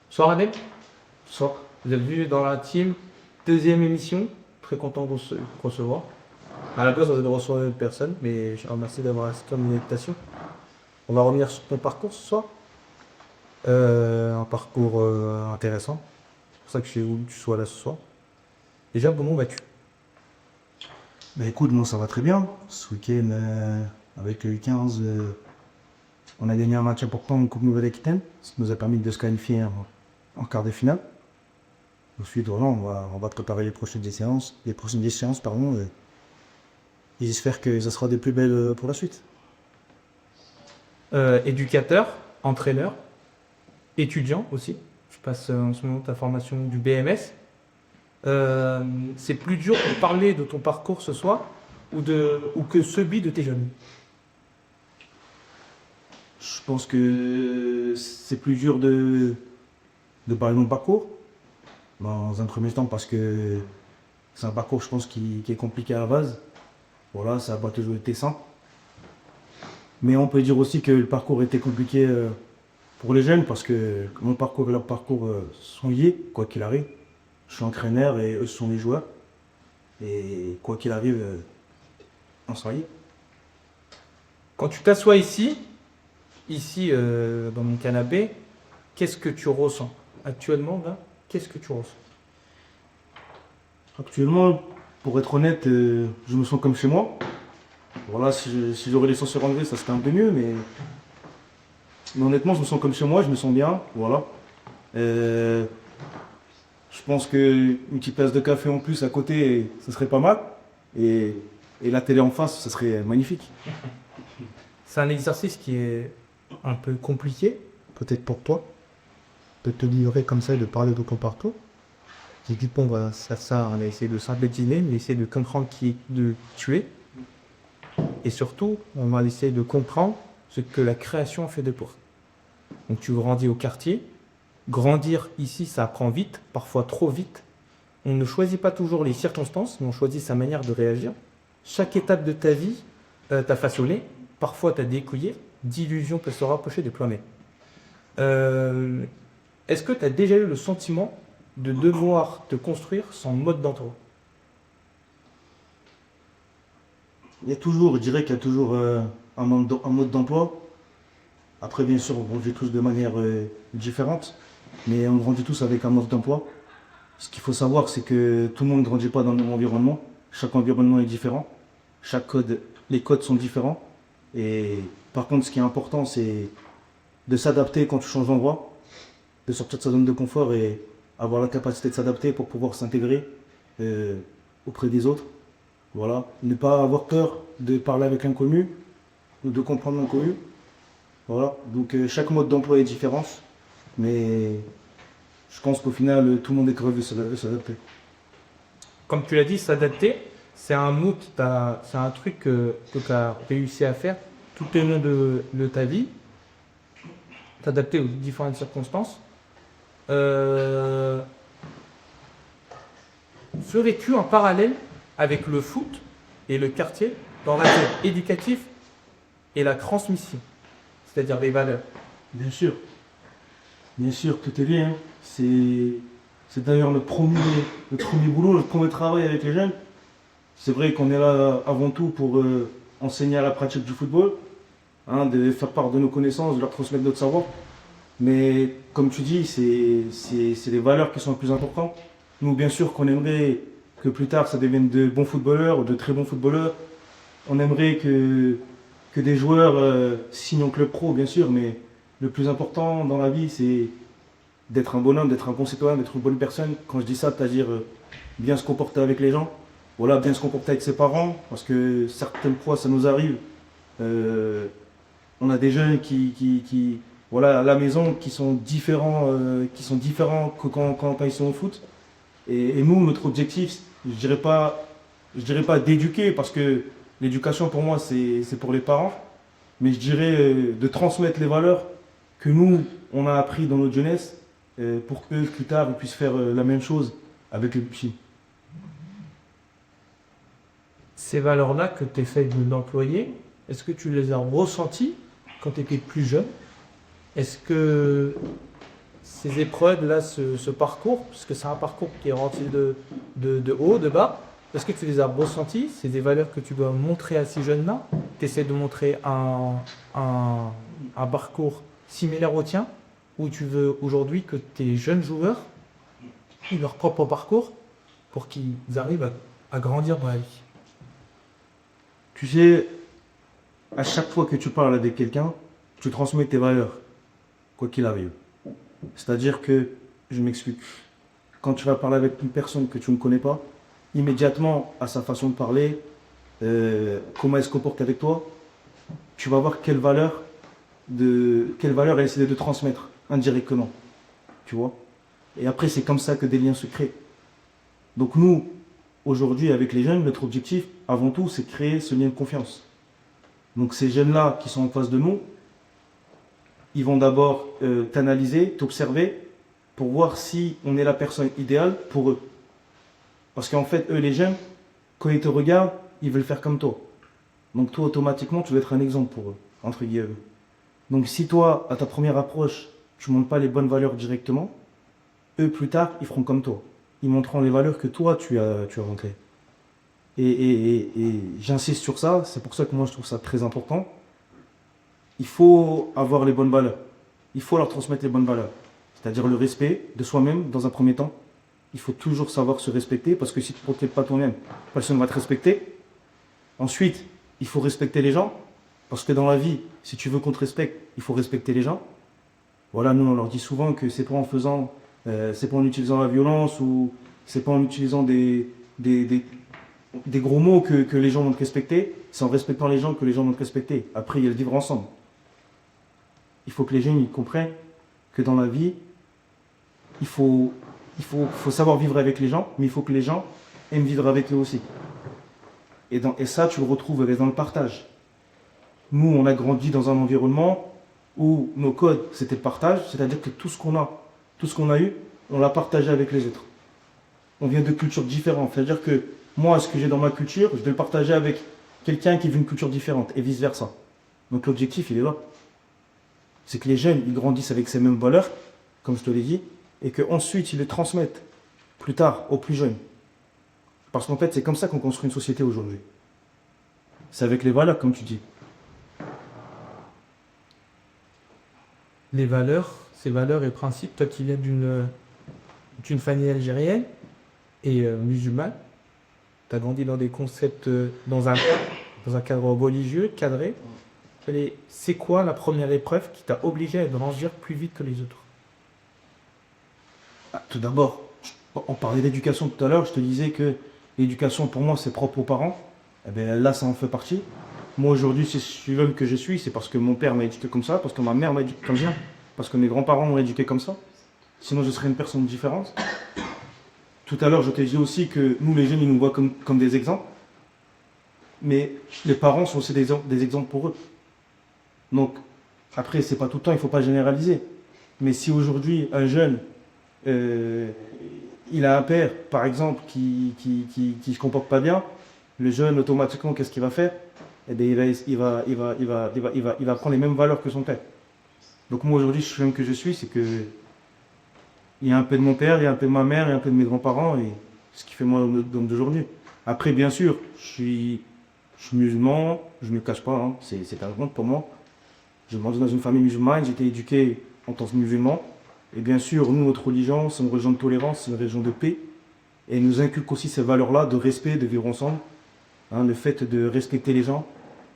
Bonsoir Adèle, Bonsoir. vous êtes venu dans la team, deuxième émission, très content de vous recevoir. À la base, on devait recevoir une personne, mais je vous remercie d'avoir accepté mon invitation. On va revenir sur ton parcours ce soir. Un parcours intéressant. C'est pour ça que je suis voulu que tu sois là ce soir. Déjà, comment vas-tu? Bah écoute, moi ça va très bien. Ce week-end, avec le U15, on a gagné un match important en Coupe Nouvelle-Aquitaine. Ça nous a permis de se qualifier en quart de finale. Ensuite, voilà, on va préparer les prochaines échéances, pardon, et j'espère que ça sera des plus belles pour la suite. Éducateur, entraîneur, étudiant aussi. Je passe en ce moment ta formation du BMS. C'est plus dur de parler de ton parcours ce soir ou que celui de tes jeunes. Je pense que c'est plus dur de parler de mon parcours. Dans un premier temps, parce que c'est un parcours, je pense, qui est compliqué à la base. Voilà, ça n'a pas toujours été simple. Mais on peut dire aussi que le parcours était compliqué pour les jeunes parce que mon parcours et leur parcours sont liés, quoi qu'il arrive. Je suis entraîneur et eux sont les joueurs. Et quoi qu'il arrive, on sont liés. Quand tu t'assois ici dans mon canapé, qu'est-ce que tu ressens actuellement là? Qu'est-ce que tu ressens? Actuellement, pour être honnête, je me sens comme chez moi. Voilà, si j'aurais les sur enlever, ça serait un peu mieux, mais honnêtement, je me sens comme chez moi, je me sens bien. Voilà. Euh, je pense qu'une petite tasse de café en plus à côté, ça serait pas mal. Et, et la télé en face, ça serait magnifique. C'est un exercice qui est un peu compliqué, peut-être pour toi, de te livrer comme ça et de parler de ton parcours. J'ai dit, bon, on va faire ça, on a essayé de synthétiser, on a essayé de comprendre de tu es, et surtout, on va essayer de comprendre ce que la création fait de toi. Donc tu grandis au quartier, grandir ici, ça prend vite, parfois trop vite. On ne choisit pas toujours les circonstances, mais on choisit sa manière de réagir. Chaque étape de ta vie t'a façonné, parfois t'a découillé, d'illusions peuvent se rapprocher des planètes. Euh, Est-ce que tu as déjà eu le sentiment de devoir te construire sans mode d'emploi? Il y a toujours, je dirais qu'il y a toujours un mode d'emploi. Après, bien sûr, on grandit tous de manière différente, mais on grandit tous avec un mode d'emploi. Ce qu'il faut savoir, c'est que tout le monde ne grandit pas dans le même environnement. Chaque environnement est différent. Les codes sont différents. Et par contre, ce qui est important, c'est de s'adapter quand tu changes d'endroit, de sortir de sa zone de confort et avoir la capacité de s'adapter pour pouvoir s'intégrer euh, auprès des autres. Voilà. Ne pas avoir peur de parler avec l'inconnu ou de comprendre l'inconnu. Voilà. Donc chaque mode d'emploi est différent, mais je pense qu'au final, tout le monde est capable de s'adapter. Comme tu l'as dit, s'adapter, c'est un mot, c'est un truc que tu as réussi à faire tout au long de ta vie, t'adapter aux différentes circonstances. Euh, Ferais-tu un parallèle avec le foot et le quartier dans l'aspect éducatif et la transmission, c'est-à-dire les valeurs? Bien sûr, tout est lié, hein. C'est d'ailleurs notre premier boulot, notre premier travail avec les jeunes. C'est vrai qu'on est là avant tout pour enseigner à la pratique du football, hein, de faire part de nos connaissances, de leur transmettre notre savoir. Mais comme tu dis, c'est les valeurs qui sont les plus importantes. Nous, bien sûr, qu'on aimerait que plus tard ça devienne de bons footballeurs ou de très bons footballeurs. On aimerait que des joueurs signent en club pro, bien sûr, mais le plus important dans la vie, c'est d'être un bonhomme, d'être un bon citoyen, d'être une bonne personne. Quand je dis ça, c'est-à-dire bien se comporter avec les gens, voilà, bien se comporter avec ses parents, parce que certaines fois, ça nous arrive. Euh, on a des jeunes voilà, à la maison, qui sont différents que quand ils sont au foot. Et nous, notre objectif, je dirais pas d'éduquer, parce que l'éducation pour moi, c'est pour les parents, mais je dirais de transmettre les valeurs que nous, on a appris dans notre jeunesse, pour que plus tard, ils puissent faire la même chose avec les petits. Ces valeurs-là que tu essayes d'employer, est-ce que tu les as ressenties quand tu étais plus jeune? Est-ce que ces épreuves, là, ce parcours, puisque c'est un parcours qui est rempli de haut, de bas, est-ce que tu les as ressentis? C'est des valeurs que tu dois montrer à ces jeunes-là? Tu essaies de montrer un parcours similaire au tien, ou tu veux aujourd'hui que tes jeunes joueurs aient leur propre parcours pour qu'ils arrivent à grandir dans la vie? Tu sais, à chaque fois que tu parles avec quelqu'un, tu transmets tes valeurs, quoi qu'il arrive. C'est-à-dire que, je m'explique, quand tu vas parler avec une personne que tu ne connais pas, immédiatement, à sa façon de parler, comment elle se comporte avec toi, tu vas voir quelle valeur elle essaie de transmettre indirectement. Tu vois? Et après, c'est comme ça que des liens se créent. Donc nous, aujourd'hui, avec les jeunes, notre objectif, avant tout, c'est de créer ce lien de confiance. Donc ces jeunes-là qui sont en face de nous, ils vont d'abord t'analyser, t'observer, pour voir si on est la personne idéale pour eux. Parce qu'en fait, eux, les jeunes, quand ils te regardent, ils veulent faire comme toi. Donc toi, automatiquement, tu vas être un exemple pour eux, entre guillemets. Donc si toi, à ta première approche, tu ne montres pas les bonnes valeurs directement, eux, plus tard, ils feront comme toi. Ils montreront les valeurs que toi, tu as montrées. Et j'insiste sur ça, c'est pour ça que moi, je trouve ça très important. Il faut avoir les bonnes valeurs. Il faut leur transmettre les bonnes valeurs. C'est-à-dire le respect de soi-même, dans un premier temps. Il faut toujours savoir se respecter, parce que si tu ne te protèges pas toi-même, personne ne va te respecter. Ensuite, il faut respecter les gens, parce que dans la vie, si tu veux qu'on te respecte, il faut respecter les gens. Voilà, nous on leur dit souvent que c'est pas en faisant, c'est pas en utilisant la violence ou c'est pas en utilisant des gros mots que les gens vont te respecter, c'est en respectant les gens que les gens vont te respecter. Après, il y a le vivre ensemble. Il faut que les jeunes ils comprennent que dans la vie, il faut savoir vivre avec les gens, mais il faut que les gens aiment vivre avec eux aussi. Et ça, tu le retrouves dans le partage. Nous, on a grandi dans un environnement où nos codes, c'était le partage, c'est-à-dire que tout ce qu'on a eu, on l'a partagé avec les autres. On vient de cultures différentes, c'est-à-dire que moi, ce que j'ai dans ma culture, je vais le partager avec quelqu'un qui vit une culture différente, et vice-versa. Donc l'objectif, il est là. C'est que les jeunes, ils grandissent avec ces mêmes valeurs, comme je te l'ai dit, et qu'ensuite, ils les transmettent plus tard aux plus jeunes. Parce qu'en fait, c'est comme ça qu'on construit une société aujourd'hui. C'est avec les valeurs, comme tu dis. Les valeurs, ces valeurs et principes, toi qui viens d'une famille algérienne et musulmane, tu as grandi dans des concepts, dans un cadre religieux, cadré. C'est quoi la première épreuve qui t'a obligé à grandir plus vite que les autres? Tout d'abord, on parlait d'éducation tout à l'heure, je te disais que l'éducation pour moi c'est propre aux parents. Eh bien, là ça en fait partie. Moi aujourd'hui si je suis l'homme que je suis, c'est parce que mon père m'a éduqué comme ça, parce que ma mère m'a éduqué comme ça, parce que mes grands-parents m'ont éduqué comme ça. Sinon je serais une personne différente. Tout à l'heure je t'ai dit aussi que nous les jeunes ils nous voient comme des exemples. Mais les parents sont aussi des exemples pour eux. Donc après c'est pas tout le temps, il ne faut pas généraliser. Mais si aujourd'hui un jeune il a un père, par exemple, qui se comporte pas bien, le jeune, automatiquement, qu'est-ce qu'il va faire? Eh bien, il va prendre les mêmes valeurs que son père. Donc moi, aujourd'hui, je suis l'homme que je suis, c'est que il y a un peu de mon père, il y a un peu de ma mère, il y a un peu de mes grands-parents, et ce qui fait moi l'homme d'aujourd'hui. Après, bien sûr, je suis musulman, je ne me cache pas, hein, c'est un honte pour moi. Je grandis dans une famille musulmane, j'ai été éduqué en tant que musulman. Et bien sûr, nous, notre religion, c'est une religion de tolérance, c'est une religion de paix. Et elle nous inculque aussi ces valeurs-là de respect, de vivre ensemble. Hein, le fait de respecter les gens,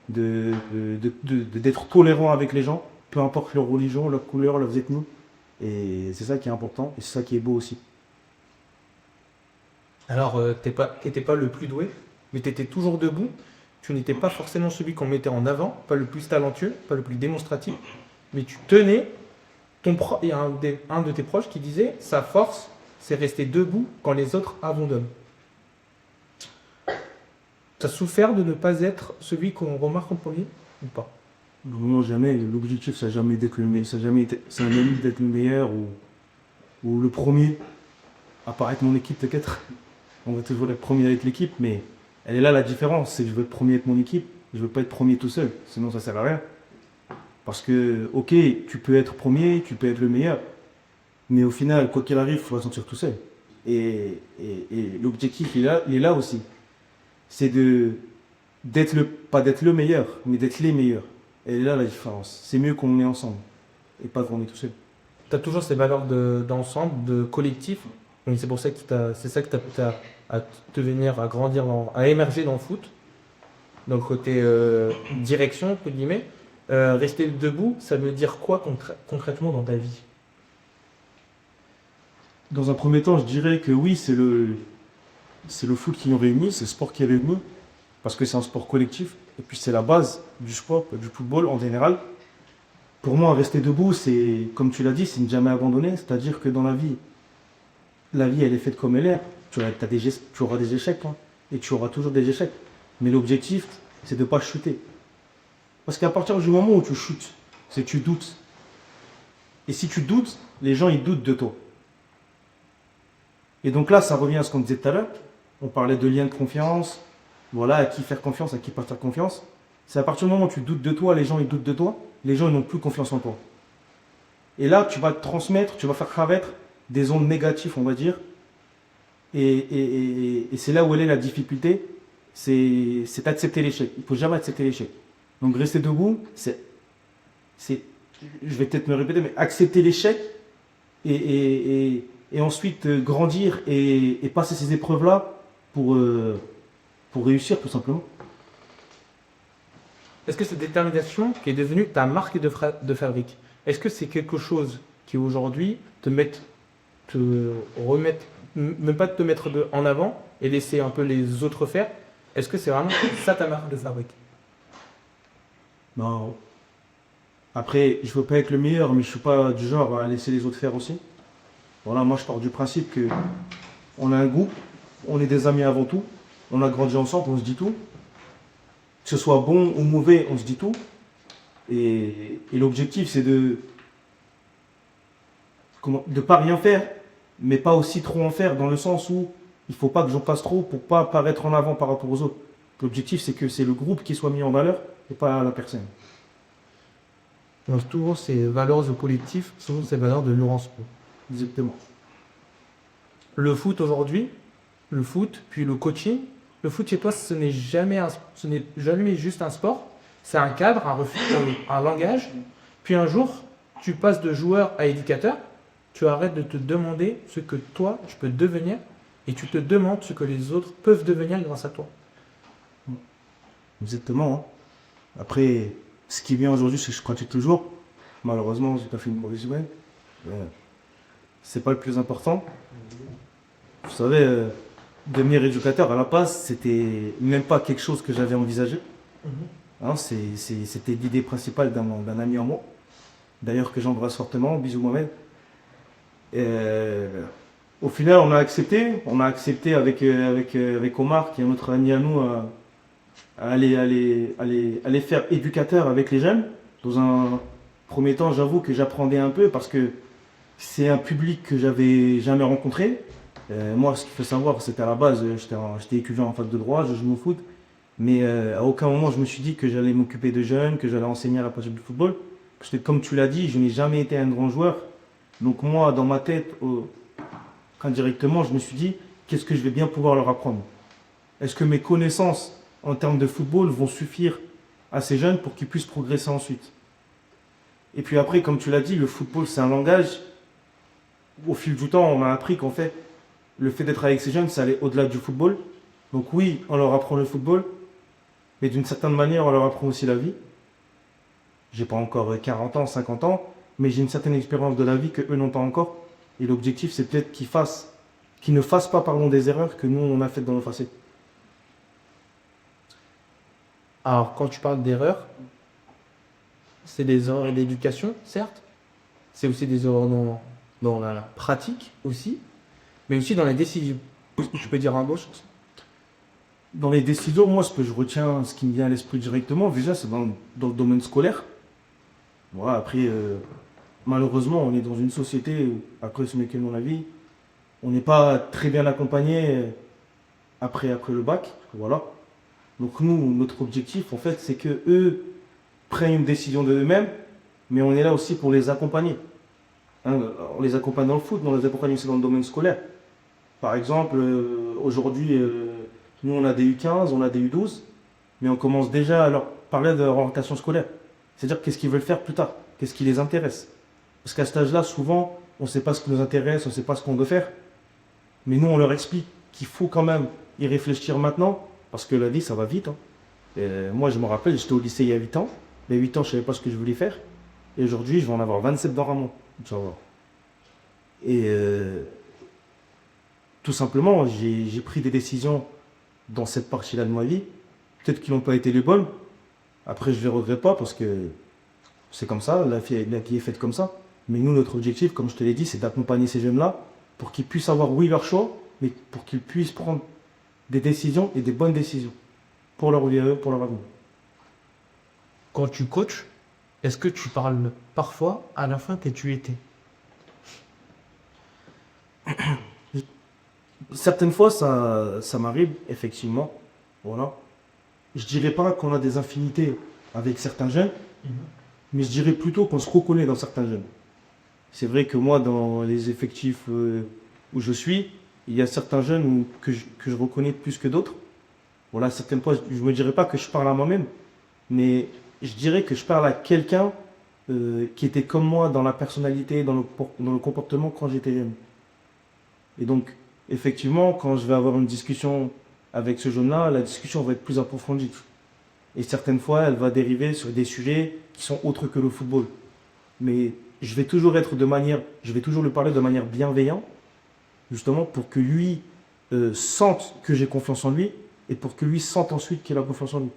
d'être tolérant avec les gens, peu importe leur religion, leur couleur, leurs ethnies. Et c'est ça qui est important et c'est ça qui est beau aussi. Alors, t'étais pas le plus doué, mais tu étais toujours debout. Tu n'étais pas forcément celui qu'on mettait en avant, pas le plus talentueux, pas le plus démonstratif, mais tu tenais. Il y a un de tes proches qui disait sa force, c'est rester debout quand les autres abandonnent. Tu as souffert de ne pas être celui qu'on remarque en premier ou pas? Non, jamais. L'objectif, ça n'a jamais été ça n'a jamais été d'être le meilleur ou le premier à paraître mon équipe, peut-être. On va toujours être premier avec l'équipe, mais elle est là la différence. C'est que je veux être premier avec mon équipe, je ne veux pas être premier tout seul, sinon ça ne sert à rien. Parce que, ok, tu peux être premier, tu peux être le meilleur, Mais au final, quoi qu'il arrive, il faut la sentir tout seul. Et l'objectif, il est là aussi. C'est pas d'être le meilleur, mais d'être les meilleurs. Et là, la différence. C'est mieux qu'on est ensemble et pas qu'on est tout seul. Tu as toujours ces valeurs d'ensemble, de collectif. Donc c'est pour ça que c'est ça que tu as à devenir, à grandir, à émerger dans le foot. Dans le côté direction, entre guillemets. Rester debout, ça veut dire quoi concrètement dans ta vie? Dans un premier temps, je dirais que oui, c'est le foot qui nous réunit, c'est le sport qui réunit, parce que c'est un sport collectif, et puis c'est la base du sport, du football en général. Pour moi, rester debout, c'est, comme tu l'as dit, c'est ne jamais abandonner, c'est-à-dire que dans la vie, elle est faite comme elle est. Tu auras des échecs, hein, et tu auras toujours des échecs. Mais l'objectif, c'est de ne pas chuter. Parce qu'à partir du moment où tu chutes, c'est que tu doutes. Et si tu doutes, les gens, ils doutent de toi. Et donc là, ça revient à ce qu'on disait tout à l'heure. On parlait de lien de confiance. Voilà, à qui faire confiance, à qui pas faire confiance. C'est à partir du moment où tu doutes de toi, les gens ils doutent de toi, les gens ils n'ont plus confiance en toi. Et là, tu vas transmettre, tu vas faire paraître des ondes négatives, on va dire. Et c'est là où elle est la difficulté, c'est d'accepter l'échec. Il ne faut jamais accepter l'échec. Donc rester debout, je vais peut-être me répéter, mais accepter l'échec et ensuite grandir et passer ces épreuves-là pour réussir tout simplement. Est-ce que cette détermination qui est devenue ta marque de fabrique, est-ce que c'est quelque chose qui aujourd'hui même pas te mettre en avant et laisser un peu les autres faire? Est-ce que c'est vraiment ça ta marque de fabrique? Non. Après, je veux pas être le meilleur, mais je suis pas du genre à laisser les autres faire aussi. Voilà, moi je pars du principe que on a un groupe, on est des amis avant tout, on a grandi ensemble, on se dit tout. Que ce soit bon ou mauvais, on se dit tout. Et l'objectif, c'est de pas rien faire, mais pas aussi trop en faire, dans le sens où il faut pas que j'en fasse trop pour pas paraître en avant par rapport aux autres. L'objectif, c'est que c'est le groupe qui soit mis en valeur et pas la personne. Donc toujours ces valeurs de collectif, toujours ces valeurs de Laurence Pro. Exactement. Le foot aujourd'hui, puis le coaching. Le foot chez toi, ce n'est jamais juste un sport, c'est un cadre, un langage. Puis un jour, tu passes de joueur à éducateur, tu arrêtes de te demander ce que toi, tu peux devenir, et tu te demandes ce que les autres peuvent devenir grâce à toi. Exactement. Hein. Après, ce qui vient aujourd'hui, c'est que je pratique toujours. Malheureusement, j'ai pas fait une mauvaise semaine. C'est pas le plus important. Vous savez, devenir éducateur à la base, c'était même pas quelque chose que j'avais envisagé. Hein, c'était l'idée principale d'un ami en moi. D'ailleurs, que j'embrasse fortement. Bisous Mohamed. Au final, on a accepté. On a accepté avec Omar, qui est notre ami à nous, à aller faire éducateur avec les jeunes. Dans un premier temps, j'avoue que j'apprenais un peu parce que c'est un public que j'avais jamais rencontré. Moi, ce qu'il faut savoir, c'était à la base, j'étais étudiant en fac de droit, je joue au foot. Mais à aucun moment, je me suis dit que j'allais m'occuper de jeunes, que j'allais enseigner à la pratique du football. Parce que comme tu l'as dit, je n'ai jamais été un grand joueur. Donc moi, dans ma tête, indirectement, je me suis dit, qu'est-ce que je vais bien pouvoir leur apprendre? Est-ce que mes connaissances en termes de football vont suffire à ces jeunes pour qu'ils puissent progresser ensuite? Et puis après, comme tu l'as dit, le football, c'est un langage. Au fil du temps, on a appris qu'en fait, le fait d'être avec ces jeunes, ça allait au-delà du football. Donc oui, on leur apprend le football, mais d'une certaine manière, on leur apprend aussi la vie. J'ai pas encore 40 ans, 50 ans, mais j'ai une certaine expérience de la vie que eux n'ont pas encore. Et l'objectif, c'est peut-être qu'ils ne fassent pas des erreurs que nous, on a faites dans le passé. Alors, quand tu parles d'erreurs, c'est des erreurs d'éducation, certes. C'est aussi des erreurs dans la pratique aussi, mais aussi dans les décisions. Je peux dire un mot? Dans les décisions, moi, ce que je retiens, ce qui me vient à l'esprit directement, déjà, c'est dans le domaine scolaire. Voilà, après, malheureusement, on est dans une société, après ce n'est que mon avis, on n'est pas très bien accompagné après le bac. Voilà. Donc nous, notre objectif, en fait, c'est qu'eux prennent une décision de eux-mêmes, mais on est là aussi pour les accompagner. hein, on les accompagne dans le foot, mais on les accompagne aussi dans le domaine scolaire. Par exemple, aujourd'hui, nous on a des U15, on a des U12, mais on commence déjà à leur parler de leur orientation scolaire. C'est-à-dire qu'est-ce qu'ils veulent faire plus tard, qu'est-ce qui les intéresse. Parce qu'à cet âge-là, souvent, on ne sait pas ce qui nous intéresse, on ne sait pas ce qu'on veut faire. Mais nous, on leur explique qu'il faut quand même y réfléchir maintenant, parce que la vie, ça va vite, hein. Moi, je me rappelle, j'étais au lycée il y a 8 ans. Il y a 8 ans, je ne savais pas ce que je voulais faire. Et aujourd'hui, je vais en avoir 27 dans Ramon. Inch'Allah. Et tout simplement, j'ai pris des décisions dans cette partie-là de ma vie. Peut-être qu'ils n'ont pas été les bonnes. Après, je ne les regrette pas parce que c'est comme ça, la vie est faite comme ça. Mais nous, notre objectif, comme je te l'ai dit, c'est d'accompagner ces jeunes-là pour qu'ils puissent avoir, oui, leur choix, mais pour qu'ils puissent prendre des décisions et des bonnes décisions pour leur vie, pour leur avenir. Quand tu coaches, est-ce que tu parles parfois à la fin que tu étais? Certaines fois, ça m'arrive, effectivement. Voilà. Je dirais pas qu'on a des infinités avec certains jeunes, mais je dirais plutôt qu'on se reconnaît dans certains jeunes. C'est vrai que moi, dans les effectifs où je suis, il y a certains jeunes que je reconnais plus que d'autres. Voilà, certaines fois, je ne me dirais pas que je parle à moi-même, mais je dirais que je parle à quelqu'un qui était comme moi dans la personnalité, dans le comportement quand j'étais jeune. Et donc, effectivement, quand je vais avoir une discussion avec ce jeune-là, la discussion va être plus approfondie. Et certaines fois, elle va dériver sur des sujets qui sont autres que le football. Mais je vais toujours lui parler de manière bienveillante, justement pour que lui sente que j'ai confiance en lui et pour que lui sente ensuite qu'il a confiance en lui.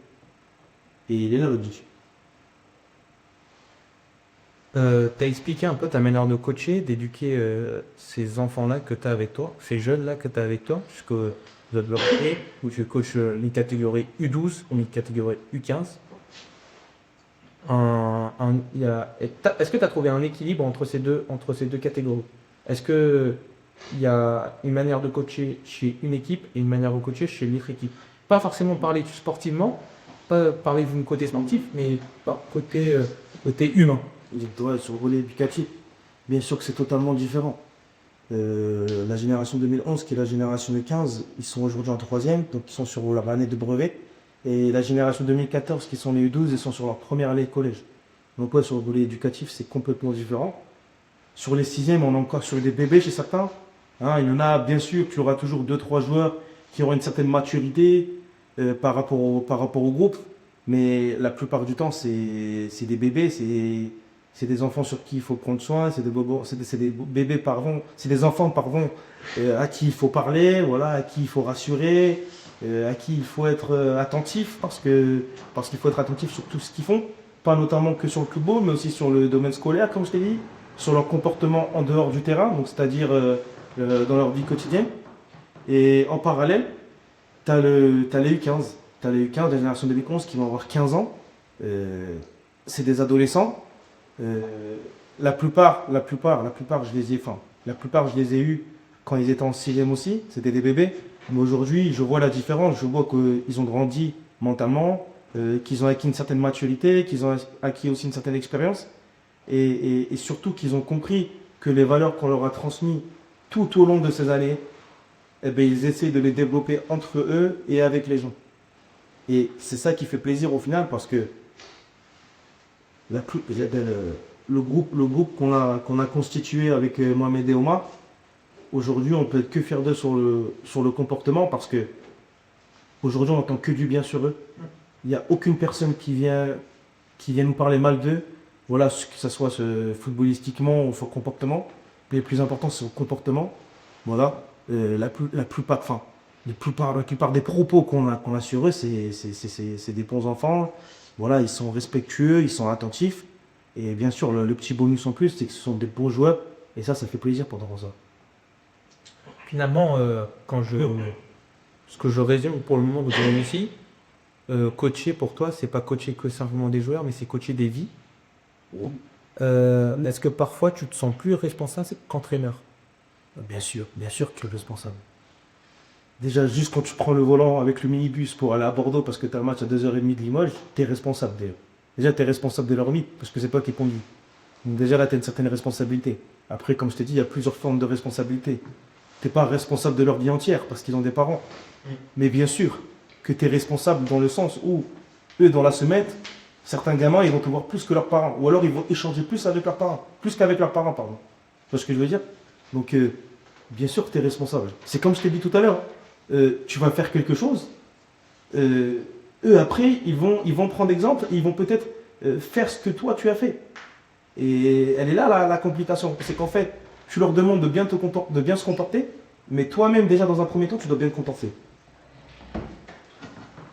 Et il est là le but. Tu as expliqué un peu ta manière de coacher, d'éduquer ces enfants-là que tu as avec toi, ces jeunes-là que tu as avec toi, jusqu'au développement, où tu coaches une catégorie U12 ou une catégorie U15. Est-ce que tu as trouvé un équilibre entre ces deux catégories? Est-ce que il y a une manière de coacher chez une équipe et une manière de coacher chez l'autre équipe? Pas forcément parler sportivement, pas parler du côté sportif, mais côté humain. Ouais, sur le volet éducatif, bien sûr que c'est totalement différent. La génération 2011, qui est la génération de 15, ils sont aujourd'hui en troisième, donc ils sont sur leur année de brevet. Et la génération 2014, qui sont les U12, ils sont sur leur première année de collège. Donc ouais, sur le volet éducatif, c'est complètement différent. Sur les sixièmes, on est encore sur des bébés chez certains. Hein, il y en a, bien sûr, qu'il y aura toujours 2-3 joueurs qui auront une certaine maturité par rapport au groupe. Mais la plupart du temps, c'est des bébés, c'est des enfants sur qui il faut prendre soin, c'est des bébés, pardon, c'est des enfants, pardon, à qui il faut parler, voilà, à qui il faut rassurer, à qui il faut être attentif, parce qu'il faut être attentif sur tout ce qu'ils font, pas notamment que sur le football, mais aussi sur le domaine scolaire, comme je t'ai dit, sur leur comportement en dehors du terrain, donc c'est-à-dire dans leur vie quotidienne. Et en parallèle, tu as les U15. Tu as les U15 de la génération 2011 qui vont avoir 15 ans. C'est des adolescents. La plupart, la plupart, je les ai eus quand ils étaient en sixième aussi. C'était des bébés. Mais aujourd'hui, je vois la différence. Je vois qu'ils ont grandi mentalement, qu'ils ont acquis une certaine maturité, qu'ils ont acquis aussi une certaine expérience. Et surtout qu'ils ont compris que les valeurs qu'on leur a transmises tout au long de ces années, eh bien, ils essaient de les développer entre eux et avec les gens. Et c'est ça qui fait plaisir au final parce que le groupe qu'on a constitué avec Mohamed et Omar, aujourd'hui on peut être que fier d'eux sur le comportement parce que aujourd'hui on n'entend que du bien sur eux. Il n'y a aucune personne qui vient nous parler mal d'eux. Voilà, que ce soit footballistiquement ou sur le comportement. Mais le plus important c'est le comportement. Voilà, la plupart des propos qu'on a sur eux, c'est des bons enfants. Voilà, ils sont respectueux, ils sont attentifs. Et bien sûr, le petit bonus en plus, c'est que ce sont des bons joueurs. Et ça fait plaisir pendant ça. Finalement, ce que je résume pour le moment de ton ici, coacher pour toi, c'est pas coacher que simplement des joueurs, mais c'est coacher des vies. Est-ce que parfois tu te sens plus responsable qu'entraîneur? Bien sûr que tu es responsable. Déjà, juste quand tu prends le volant avec le minibus pour aller à Bordeaux parce que tu as un match à 2h30 de Limoges, tu es responsable déjà. Déjà, tu es responsable de leur vie parce que c'est toi qui conduis. Donc déjà là, tu as une certaine responsabilité. Après, comme je t'ai dit, il y a plusieurs formes de responsabilité. Tu n'es pas responsable de leur vie entière parce qu'ils ont des parents. Mais bien sûr que tu es responsable dans le sens où, eux, dans la semaine, certains gamins, ils vont te voir plus que leurs parents. Ou alors, ils vont échanger plus avec leurs parents. Plus qu'avec leurs parents, pardon. Tu vois ce que je veux dire? Donc, bien sûr que tu es responsable. C'est comme je t'ai dit tout à l'heure. Tu vas faire quelque chose. Eux, après, ils vont prendre exemple et ils vont peut-être faire ce que toi, tu as fait. Et elle est là, la complication. C'est qu'en fait, tu leur demandes de bien se comporter, mais toi-même, déjà, dans un premier temps, tu dois bien te comporter.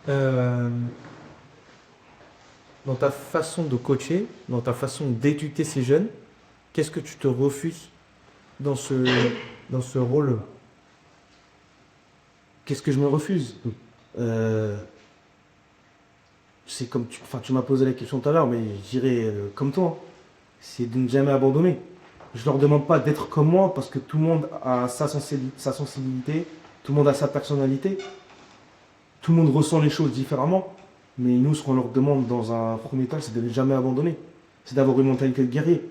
Euh, Dans ta façon de coacher, dans ta façon d'éduquer ces jeunes, qu'est-ce que tu te refuses dans ce rôle? Qu'est-ce que je me refuse? Euh, c'est comme tu m'as posé la question tout à l'heure, mais je dirais comme toi, c'est de ne jamais abandonner. Je leur demande pas d'être comme moi parce que tout le monde a sa sensibilité, tout le monde a sa personnalité, tout le monde ressent les choses différemment. Mais nous, ce qu'on leur demande dans un premier temps, c'est de ne jamais abandonner. C'est d'avoir une mentalité de guerrier.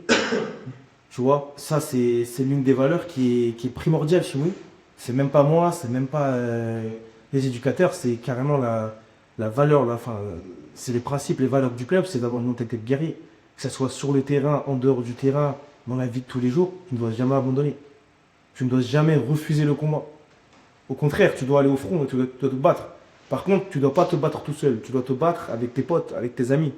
Tu vois, ça, c'est l'une des valeurs qui est primordiale chez nous. C'est même pas moi, c'est même pas les éducateurs, c'est carrément la valeur, c'est les principes, les valeurs du club, c'est d'avoir une mentalité de guerrier. Que ce soit sur le terrain, en dehors du terrain, dans la vie de tous les jours, tu ne dois jamais abandonner. Tu ne dois jamais refuser le combat. Au contraire, tu dois aller au front et tu dois te battre. Par contre, tu ne dois pas te battre tout seul. Tu dois te battre avec tes potes, avec tes amis.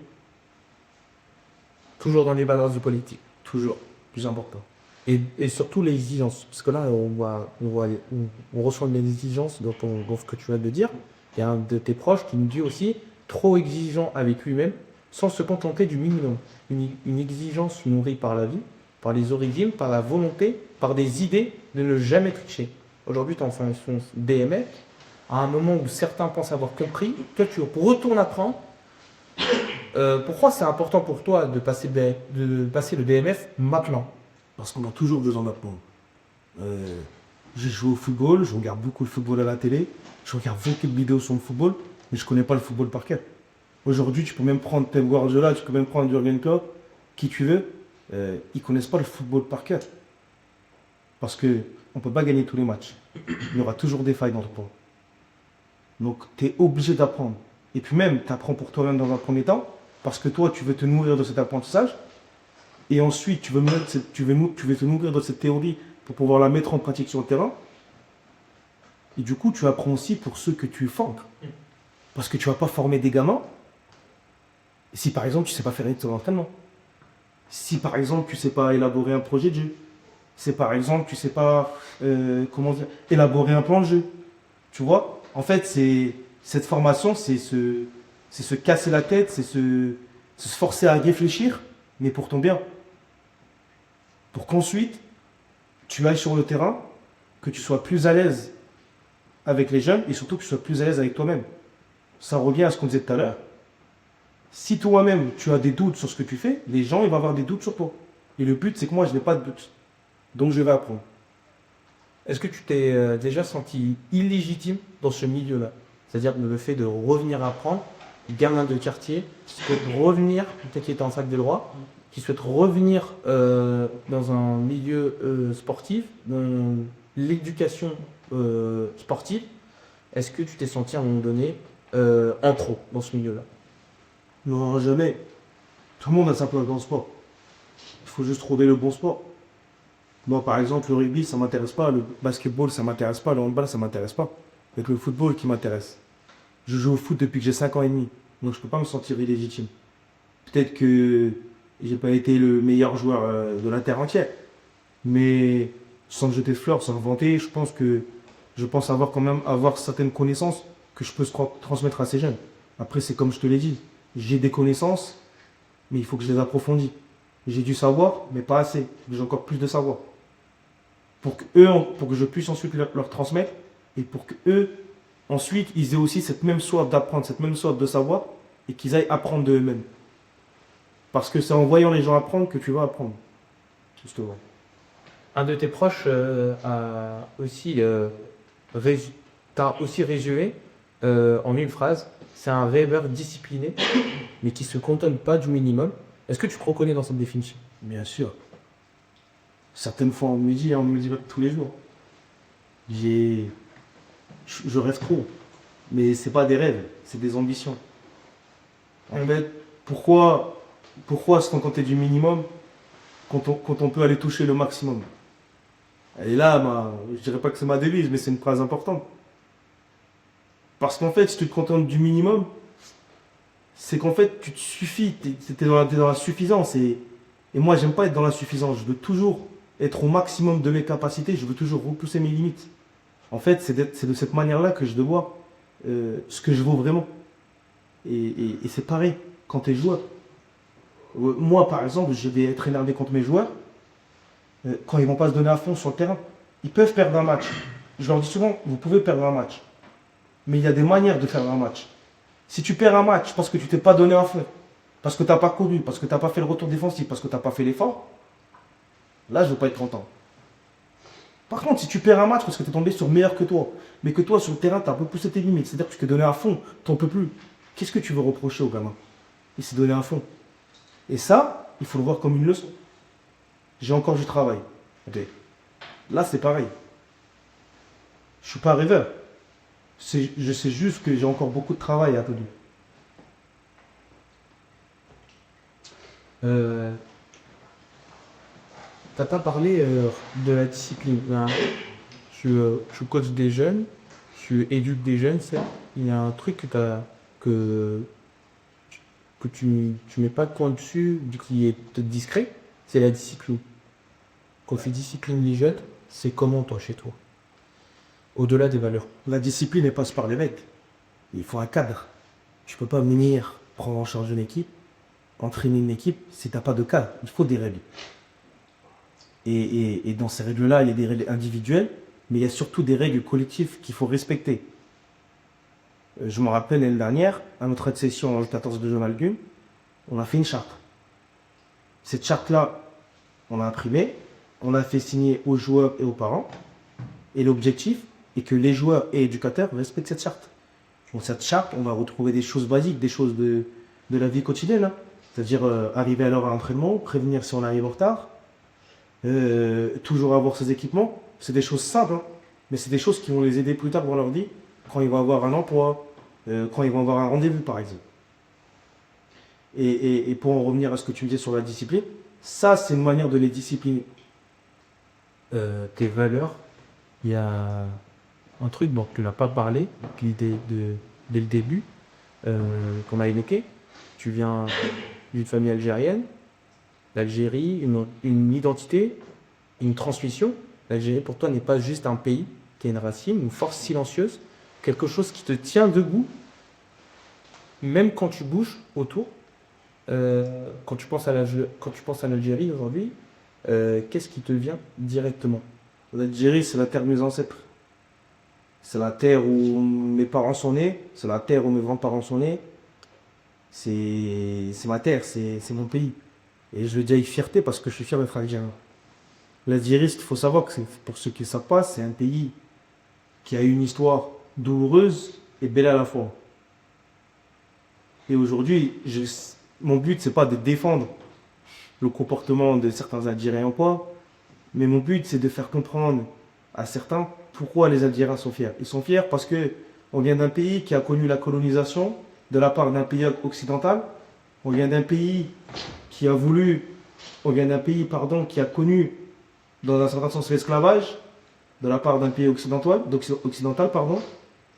Toujours dans les balances de politique. Toujours. Plus important. Et surtout l'exigence. Parce que là, on ressent une exigence dans ce que tu viens de dire. Il y a un de tes proches qui nous dit aussi trop exigeant avec lui-même, sans se contenter du minimum. Une exigence nourrie par la vie, par les origines, par la volonté, par des idées de ne jamais tricher. Aujourd'hui, tu es en fonction DMF. À un moment où certains pensent avoir compris, toi, tu retournes apprendre. Pourquoi c'est important pour toi de passer le DMF maintenant? Parce qu'on a toujours besoin d'apprendre. Je joue au football, je regarde beaucoup le football à la télé, je regarde beaucoup de vidéos sur le football, mais je ne connais pas le football par cœur. Aujourd'hui, tu peux même prendre Pep Guardiola, tu peux même prendre Jürgen Klopp, qui tu veux, ils ne connaissent pas le football par cœur. Parce qu'on ne peut pas gagner tous les matchs. Il y aura toujours des failles dans le point. Donc, tu es obligé d'apprendre. Et puis même, tu apprends pour toi-même dans un premier temps, parce que toi, tu veux te nourrir de cet apprentissage. Et ensuite, tu veux te nourrir de cette théorie pour pouvoir la mettre en pratique sur le terrain. Et du coup, tu apprends aussi pour ceux que tu formes. Parce que tu ne vas pas former des gamins si par exemple, tu ne sais pas faire ton entraînement. Si par exemple, tu ne sais pas élaborer un projet de jeu. Si par exemple, tu ne sais pas élaborer un plan de jeu. Tu vois? En fait, cette formation, c'est se casser la tête, c'est se forcer à réfléchir, mais pour ton bien. Pour qu'ensuite, tu ailles sur le terrain, que tu sois plus à l'aise avec les jeunes et surtout que tu sois plus à l'aise avec toi-même. Ça revient à ce qu'on disait tout à l'heure. Si toi-même, tu as des doutes sur ce que tu fais, les gens, ils vont avoir des doutes sur toi. Et le but, c'est que moi, je n'ai pas de doute. Donc, je vais apprendre. Est-ce que tu t'es déjà senti illégitime dans ce milieu-là? C'est-à-dire le fait de revenir apprendre, gamin de quartier, qui souhaite revenir, peut-être qu'il était en fac de droit, qui souhaite revenir dans un milieu sportif, dans l'éducation sportive. Est-ce que tu t'es senti à un moment donné en trop dans ce milieu-là? Non, jamais. Tout le monde a sa place dans le sport. Il faut juste trouver le bon sport. Moi, par exemple, le rugby, ça m'intéresse pas. Le basketball, ça m'intéresse pas. Le handball, ça m'intéresse pas. C'est le football qui m'intéresse. Je joue au foot depuis que j'ai 5 ans et demi. Donc, je peux pas me sentir illégitime. Peut-être que j'ai pas été le meilleur joueur de la terre entière. Mais sans me jeter de fleurs, sans me vanter, je pense avoir quand même avoir certaines connaissances que je peux transmettre à ces jeunes. Après, c'est comme je te l'ai dit. J'ai des connaissances, mais il faut que je les approfondisse. J'ai du savoir, mais pas assez. J'ai encore plus de savoir. Pour que je puisse ensuite leur transmettre et pour que eux, ensuite, ils aient aussi cette même soif d'apprendre, cette même soif de savoir et qu'ils aillent apprendre d'eux-mêmes. Parce que c'est en voyant les gens apprendre que tu vas apprendre. Justement. Un de tes proches a aussi, t'a aussi résumé en une phrase. C'est un rêveur discipliné, mais qui ne se contente pas du minimum. Est-ce que tu te reconnais dans cette définition? Bien sûr. Certaines fois, on me dit, on me le dit pas tous les jours. J'ai, je rêve trop. Mais c'est pas des rêves, c'est des ambitions. En fait, pourquoi se contenter du minimum quand on peut aller toucher le maximum? Et là, je dirais pas que c'est ma devise, mais c'est une phrase importante. Parce qu'en fait, si tu te contentes du minimum, c'est qu'en fait, tu te suffis, t'es dans la suffisance. Et moi, j'aime pas être dans l'insuffisance. Je veux toujours être au maximum de mes capacités, je veux toujours repousser mes limites. En fait, c'est de cette manière-là que je dois ce que je vaux vraiment. Et c'est pareil quand tu es joueur. Moi, par exemple, je vais être énervé contre mes joueurs quand ils vont pas se donner à fond sur le terrain. Ils peuvent perdre un match. Je leur dis souvent, vous pouvez perdre un match. Mais il y a des manières de perdre un match. Si tu perds un match parce que tu t'es pas donné à fond, parce que tu n'as pas connu, parce que tu n'as pas fait le retour défensif, parce que tu n'as pas fait l'effort, là, je ne veux pas être content. Par contre, si tu perds un match parce que tu es tombé sur meilleur que toi, mais que toi, sur le terrain, tu as un peu poussé tes limites, c'est-à-dire que tu t'es donné à fond, tu n'en peux plus, qu'est-ce que tu veux reprocher au gamin? Il s'est donné à fond. Et ça, il faut le voir comme une leçon. J'ai encore du travail. Ok. Là, c'est pareil. Je ne suis pas rêveur. Je sais juste que j'ai encore beaucoup de travail à accomplir. T'as pas parlé de la discipline. Ben, je coach des jeunes, je éduque des jeunes, c'est. Il y a un truc que, que tu mets pas de point dessus, qui est peut-être discret, c'est la discipline. Quand tu disciplines les jeunes, c'est comment toi chez toi? Au-delà des valeurs. La discipline, elle passe par les règles. Il faut un cadre. Tu peux pas venir prendre en charge une équipe, entraîner une équipe, si tu n'as pas de cadre. Il faut des règles. Et dans ces règles-là, il y a des règles individuelles, mais il y a surtout des règles collectives qu'il faut respecter. Je me rappelle l'année dernière, à notre session le 14 de juin à Algune, on a fait une charte. Cette charte-là, on l'a imprimée, on l'a fait signer aux joueurs et aux parents. Et l'objectif est que les joueurs et éducateurs respectent cette charte. Dans cette charte, on va retrouver des choses basiques, des choses de la vie quotidienne. Hein. C'est-à-dire arriver à l'heure à l'entraînement, prévenir si on arrive en retard, toujours avoir ses équipements. C'est des choses simples, hein, mais c'est des choses qui vont les aider plus tard dans leur vie, quand ils vont avoir un emploi, quand ils vont avoir un rendez-vous, par exemple. Et pour en revenir à ce que tu me disais sur la discipline, ça, c'est une manière de les discipliner. Tes valeurs, il y a un truc dont tu n'as pas parlé, dès le début, qu'on a évoqué. Tu viens d'une famille algérienne, l'Algérie, une identité, une transmission. L'Algérie, pour toi, n'est pas juste un pays qui a une racine, une force silencieuse, quelque chose qui te tient debout, même quand tu bouges autour. Quand tu penses à l'Algérie aujourd'hui, qu'est-ce qui te vient directement? L'Algérie, c'est la terre de mes ancêtres. C'est la terre où mes parents sont nés, c'est la terre où mes grands-parents sont nés. C'est ma terre, c'est mon pays. Et je le dis avec fierté parce que je suis fier d'être algérien. L'Algérie, il faut savoir que pour ceux qui ne savent pas, c'est un pays qui a une histoire douloureuse et belle à la fois. Et aujourd'hui, mon but, c'est pas de défendre le comportement de certains Algériens ou pas, mais mon but, c'est de faire comprendre à certains pourquoi les Algériens sont fiers. Ils sont fiers parce que on vient d'un pays qui a connu la colonisation de la part d'un pays occidental. On vient d'un pays qui a voulu, on vient d'un pays, pardon, qui a connu, dans un certain sens, l'esclavage de la part d'un pays occidental, pardon.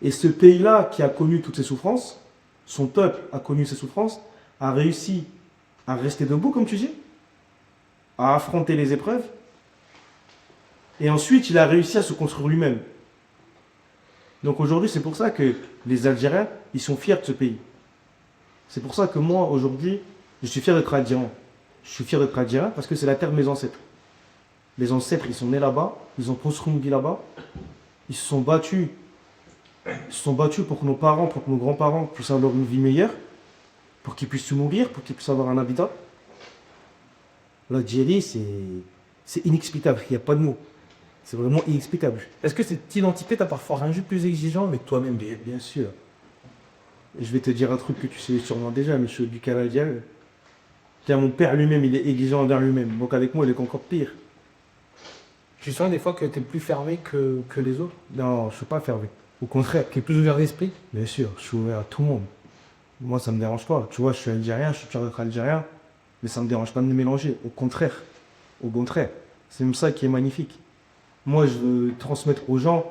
Et ce pays-là qui a connu toutes ces souffrances, son peuple a connu ces souffrances, a réussi à rester debout, comme tu dis, à affronter les épreuves. Et ensuite, il a réussi à se construire lui-même. Donc aujourd'hui, c'est pour ça que les Algériens, ils sont fiers de ce pays. C'est pour ça que moi, aujourd'hui, je suis fier d'être algérien. Je suis fier d'être algérien parce que c'est la terre de mes ancêtres. Les ancêtres, ils sont nés là-bas, ils ont construit une vie là-bas, ils se sont battus. Ils se sont battus pour que nos parents, pour que nos grands-parents puissent avoir une vie meilleure, pour qu'ils puissent se nourrir, pour qu'ils puissent avoir un habitat. L'Algérie, c'est inexplicable, il n'y a pas de mots. C'est vraiment inexplicable. Est-ce que cette identité t'a parfois rendu plus exigeant avec toi-même? Bien sûr. Je vais te dire un truc que tu sais sûrement déjà, mais je suis du Canadien. Tiens, mon père lui-même, il est exigeant envers lui-même. Donc avec moi, il est encore pire. Tu sens des fois que tu es plus fermé que les autres, Non, je suis pas fermé. Au contraire, qui est plus ouvert d'esprit. bien sûr, je suis ouvert à tout le monde. Moi, ça me dérange pas. Tu vois, je suis algérien, je suis fier d'être algérien, mais ça me dérange pas de me mélanger. Au contraire, au contraire. C'est même ça qui est magnifique. Moi, je veux transmettre aux gens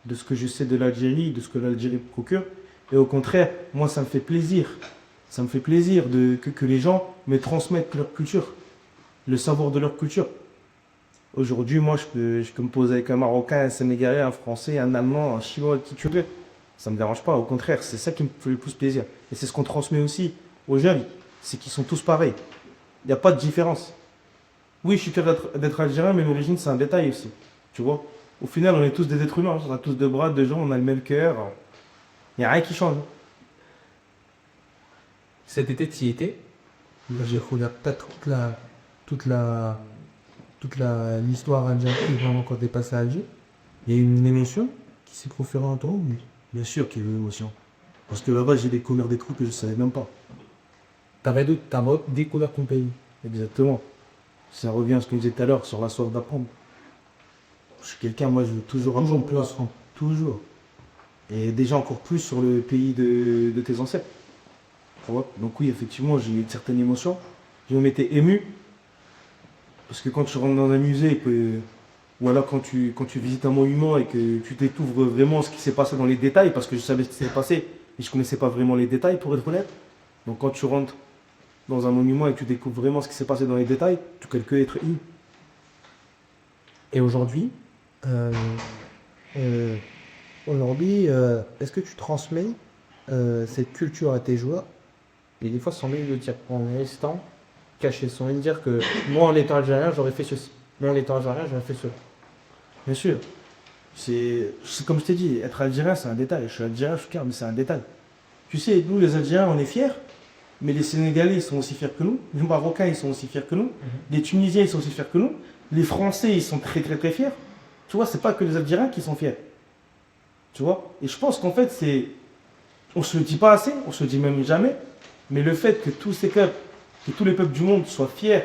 de ce que je sais de l'Algérie, de ce que l'Algérie procure. Et au contraire, moi, ça me fait plaisir. Ça me fait plaisir que les gens me transmettent leur culture, le savoir de leur culture. Aujourd'hui, moi, je peux me poser avec un Marocain, un Sénégalais, un Français, un Allemand, un Chinois, qui tu veux. Ça me dérange pas. Au contraire, c'est ça qui me fait le plus plaisir. Et c'est ce qu'on transmet aussi aux jeunes. C'est qu'ils sont tous pareils. Il n'y a pas de différence. Oui, je suis fier d'être algérien, mais l'origine, c'est un détail aussi. Tu vois? Au final, on est tous des êtres humains. On a tous deux bras, deux jambes, on a le même cœur. Il n'y a rien qui change. Cet été, tu y étais. Là, j'ai regardé toute la, l'histoire algérienne, vraiment quand t'es passé à Alger. Il y a eu une émotion qui s'est proférée en toi. Bien sûr qu'il y a eu une émotion. Parce que là-bas, j'ai découvert des trucs que je ne savais même pas. T'avais découvert ton pays. Exactement. Ça revient à ce que je disais tout à l'heure sur la soif d'apprendre. Je suis quelqu'un, moi, je veux toujours apprendre. Plus apprendre. Toujours. Et déjà encore plus sur le pays de tes ancêtres. Tu vois. Donc oui, effectivement, j'ai eu une certaine émotion. Je m'étais ému. Parce que quand tu rentres dans un musée, ou alors quand tu visites un monument et que tu découvres vraiment ce qui s'est passé dans les détails, parce que je savais ce qui s'est passé, mais je ne connaissais pas vraiment les détails, pour être honnête. Donc quand tu rentres dans un monument et que tu découvres vraiment ce qui s'est passé dans les détails, tu peux que être ému. Et aujourd'hui, euh, euh, est-ce que tu transmets cette culture à tes joueurs? Et des fois, sans même le dire, en restant caché, sans même dire que moi, en étant algérien, j'aurais fait ceci. Moi, en étant algérien, j'aurais fait cela. Bien sûr. C'est comme je t'ai dit, être algérien, c'est un détail. Je suis algérien, je suis fier, mais c'est un détail. Tu sais, nous, les Algériens, on est fiers, mais les Sénégalais, ils sont aussi fiers que nous. Les Marocains, ils sont aussi fiers que nous. Les Tunisiens, ils sont aussi fiers que nous. Les Français, ils sont très, très, très fiers. Tu vois, c'est pas que les Algériens qui sont fiers. Tu vois? Et je pense qu'en fait, on se le dit pas assez, on se le dit même jamais, mais le fait que tous ces peuples, que tous les peuples du monde soient fiers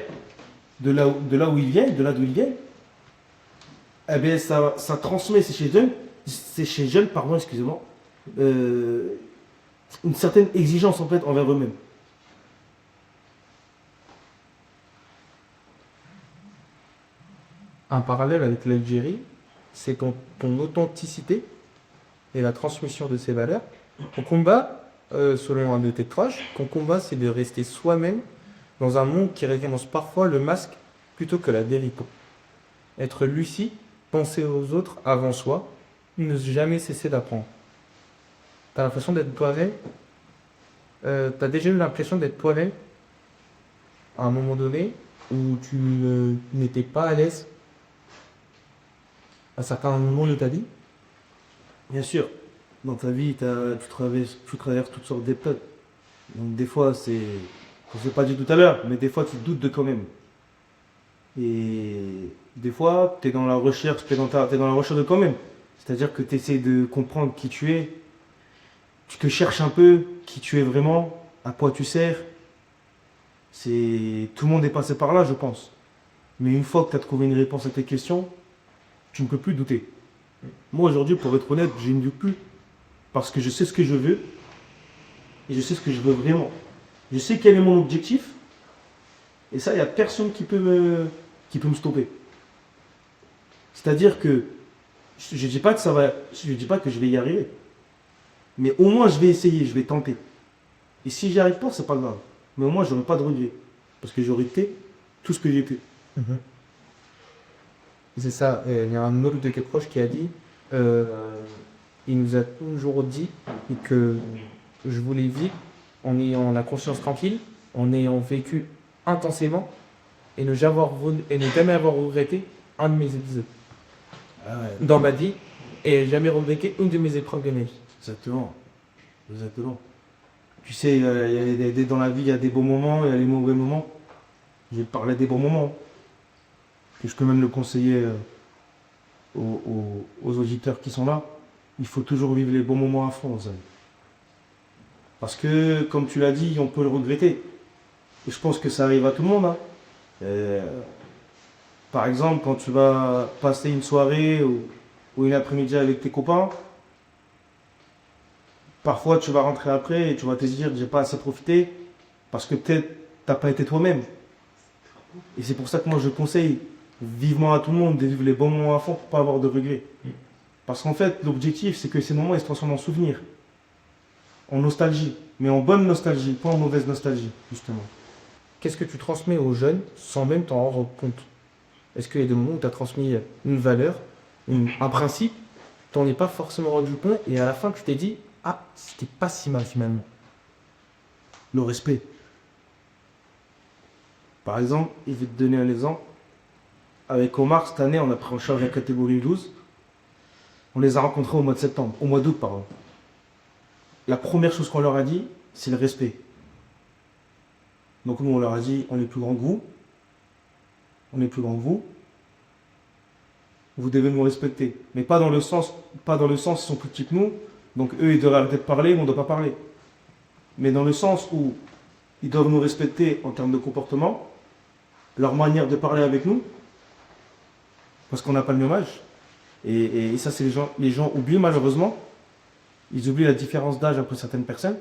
de là où ils viennent, de là d'où ils viennent, eh bien, ça transmet ces jeunes, pardon, excusez-moi, euh, une certaine exigence en fait envers eux-mêmes. Un parallèle avec l'Algérie, c'est ton authenticité et la transmission de ces valeurs. Ton combat, selon un de tes proches, ton combat, c'est de rester soi-même dans un monde qui récompense parfois le masque plutôt que la vérité. Être lucide, penser aux autres avant soi, ne jamais cesser d'apprendre. T'as l'impression d'être toi-même. T'as déjà eu l'impression d'être toi-même à un moment donné où tu n'étais pas à l'aise à certains moments de ta vie. Bien sûr, dans ta vie, tu traverses toutes sortes d'épreuves. Donc des fois, je ne l'ai pas dit tout à l'heure, mais des fois, tu doutes de toi-même. Et des fois, tu es dans la recherche, t'es dans la recherche de toi-même. C'est-à-dire que tu essaies de comprendre qui tu es, tu te cherches un peu, qui tu es vraiment, à quoi tu sers. Tout le monde est passé par là, je pense. Mais une fois que tu as trouvé une réponse à tes questions, tu ne peux plus douter. Moi, aujourd'hui, pour être honnête, je ne doute plus. Parce que je sais ce que je veux et je sais ce que je veux vraiment. Je sais quel est mon objectif. Et ça, il n'y a personne qui peut me stopper. C'est-à-dire que je ne dis pas que je dis pas que je vais y arriver. Mais au moins, je vais essayer, je vais tenter. Et si j'y arrive pas, c'est pas grave. Mais au moins, je n'aurai pas de regret. Parce que j'aurai fait tout ce que j'ai pu. C'est ça, il y a un autre de tes proches qui a dit, il nous a toujours dit que je voulais vivre en ayant la conscience tranquille, en ayant vécu intensément et ne jamais avoir regretté un de mes épisodes Ah ouais. dans ma vie et jamais regretté une de mes épreuves de ma vie. Exactement. Exactement. Tu sais, dans la vie, il y a des beaux moments, il y a les mauvais moments. Je vais te parler des bons moments. Et je peux même le conseiller aux auditeurs qui sont là. Il faut toujours vivre les bons moments à fond, Zane. Parce que, comme tu l'as dit, on peut le regretter. Et je pense que ça arrive à tout le monde. Hein. Par exemple, quand tu vas passer une soirée ou une après-midi avec tes copains, parfois tu vas rentrer après et tu vas te dire j'ai pas assez profité parce que peut-être t'as pas été toi-même. Et c'est pour ça que moi je conseille vivement à tout le monde de vivre les bons moments à fond pour pas avoir de regrets. Parce qu'en fait, l'objectif c'est que ces moments ils se transforment en souvenirs, en nostalgie, mais en bonne nostalgie, pas en mauvaise nostalgie, justement. Qu'est-ce que tu transmets aux jeunes sans même t'en rendre compte? Est-ce qu'il y a des moments où tu as transmis une valeur, un principe, t'en es pas forcément rendu compte et à la fin tu t'es dit, ah, c'était pas si mal finalement. Le respect. Par exemple, je vais te donner un exemple. Avec Omar, cette année, on a pris en charge la catégorie 12. On les a rencontrés au mois de septembre, au mois d'août, pardon. La première chose qu'on leur a dit, c'est le respect. Donc nous, on leur a dit, on est plus grand que vous, on est plus grand que vous devez nous respecter. Mais pas dans le sens, ils sont plus petits que nous, donc eux, ils doivent arrêter de parler, nous, on ne doit pas parler. Mais dans le sens où ils doivent nous respecter en termes de comportement, leur manière de parler avec nous, parce qu'on n'a pas le même âge. Et ça, c'est les gens oublient malheureusement. Ils oublient la différence d'âge entre certaines personnes.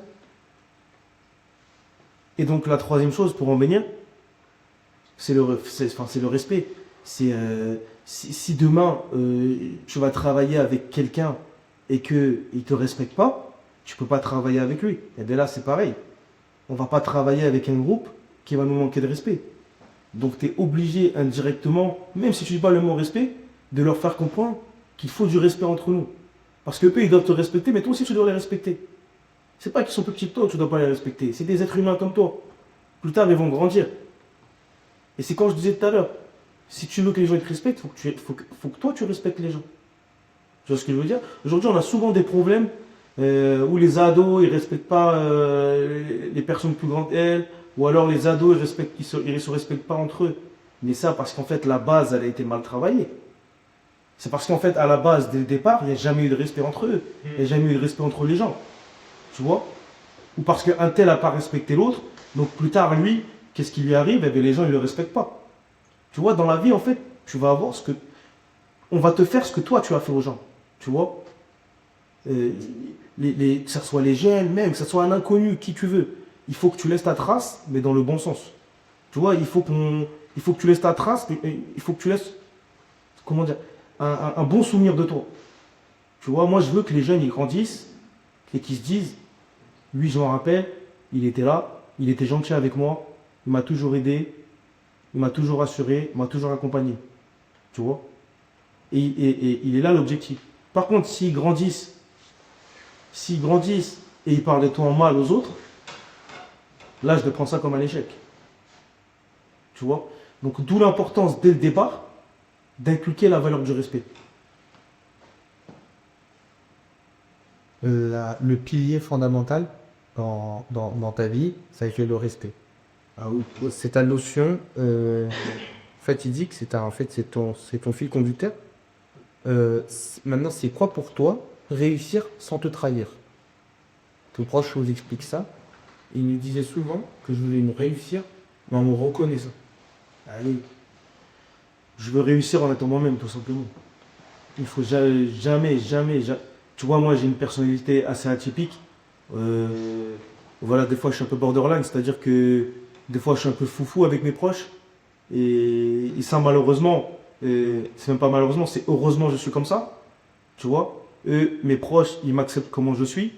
Et donc la troisième chose pour en venir, c'est le respect. Si demain tu vas travailler avec quelqu'un et qu'il ne te respecte pas, tu ne peux pas travailler avec lui. Et bien là, c'est pareil. On ne va pas travailler avec un groupe qui va nous manquer de respect. Donc tu es obligé indirectement, même si tu ne dis pas le mot respect, de leur faire comprendre qu'il faut du respect entre nous. Parce que eux, ils doivent te respecter, mais toi aussi tu dois les respecter. C'est pas qu'ils sont plus petits que toi, tu ne dois pas les respecter. C'est des êtres humains comme toi. Plus tard, ils vont grandir. Et c'est quand je disais tout à l'heure, si tu veux que les gens te respectent, faut que toi tu respectes les gens. Tu vois ce que je veux dire? Aujourd'hui, on a souvent des problèmes où les ados ils respectent pas les personnes plus grandes qu'elles, ou alors les ados ils se respectent pas entre eux. Mais ça parce qu'en fait la base elle a été mal travaillée. C'est parce qu'en fait à la base dès le départ il n'y a jamais eu de respect entre eux, il n'y a jamais eu de respect entre les gens. Tu vois? Ou parce qu'un tel n'a pas respecté l'autre, donc plus tard lui, qu'est-ce qui lui arrive? Eh bien les gens ils le respectent pas. Tu vois, dans la vie en fait, tu vas avoir on va te faire ce que toi tu as fait aux gens. Tu vois? Euh, que ce soit les jeunes, même, que ce soit un inconnu, qui tu veux. Il faut que tu laisses ta trace, mais dans le bon sens. Tu vois, il faut que tu laisses ta trace, il faut que tu laisses, comment dire, un bon souvenir de toi. Tu vois, moi je veux que les jeunes ils grandissent et qu'ils se disent, lui je m'en rappelle, il était là, il était gentil avec moi, il m'a toujours aidé, il m'a toujours assuré, il m'a toujours accompagné. Tu vois? Et il est là l'objectif. Par contre, s'ils grandissent et ils parlent de toi en mal aux autres, là, je vais prendre ça comme un échec. Tu vois? Donc, d'où l'importance, dès le départ, d'inculquer la valeur du respect. Le pilier fondamental dans ta vie, ça a été le respect. Ah oui. C'est ta notion fatidique, c'est ton fil conducteur. Maintenant, c'est quoi pour toi réussir sans te trahir? Ton proche nous explique ça. Il nous disait souvent que je voulais me réussir, mais en me reconnaissant. Allez. Je veux réussir en étant moi-même, tout simplement. Il faut jamais. Tu vois, moi, j'ai une personnalité assez atypique. Voilà, des fois, je suis un peu borderline, c'est-à-dire que des fois, je suis un peu foufou avec mes proches. Et ça, malheureusement, c'est même pas malheureusement, c'est heureusement, je suis comme ça. Tu vois, eux, mes proches, ils m'acceptent comment je suis.